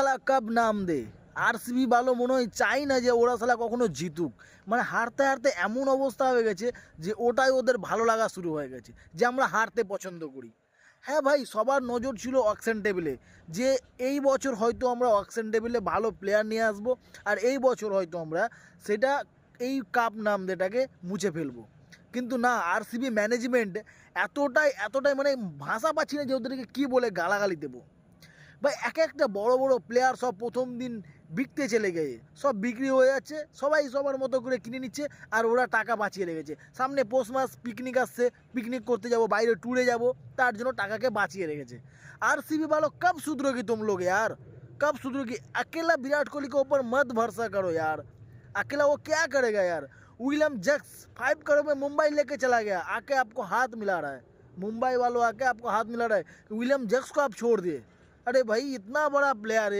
শালা কাপ নাম দে। আরসিবি ভালো মনে হয় চাই না যে ওরা শালা কখনো জিতুক। মানে হারতে হারতে এমন অবস্থা হয়ে গেছে যে ওটাই ওদের ভালো লাগা শুরু হয়ে গেছে যে আমরা হারতে পছন্দ করি। হ্যাঁ ভাই, সবার নজর ছিল অকশন টেবিলে, যে এই বছর হয়তো আমরা অকশন টেবিলে ভালো প্লেয়ার নিয়ে আসবো, আর এই বছর হয়তো আমরা সেটা এই কাপ নাম দেটাকে মুছে ফেলবো। কিন্তু না, আরসিবি ম্যানেজমেন্ট এতটাই মানে ভাষা পাচ্ছি না যে ওদেরকে কী বলে গালাগালি দেবো। বা এক একটা বড় বড় প্লেয়ার সব প্রথম দিন বিকতে চলে গেছে, সব বিক্রি হয়ে যাচ্ছে, সবাই সবার মতো করে কিনে নিচ্ছে, আর ওরা টাকা বাঁচিয়ে রেখেছে। সামনে পৌষ মাস পিকনিক আসছে, পিকনিক করতে যাব, বাইরে ট্যুরে যাব, তার জন্য টাকাকে বাঁচিয়ে রেখেছে। আর সিবি ভালো कब सुधरोगी तुम लोग यार, कब सुधरोगी? अकेला विराट कोहली के ऊपर मत भरोसा करो यार, अकेला वो क्या करेगा यार। विलियम जैक्स 5 करोड़ में मुंबई लेके चला गया, आके आपको हाथ मिला रहा है, मुंबई वालों आके आपको हाथ मिला रहा है, विलियम जैक्स को आप छोड़ दिए। अरे भाई, इतना बड़ा प्लेयर है।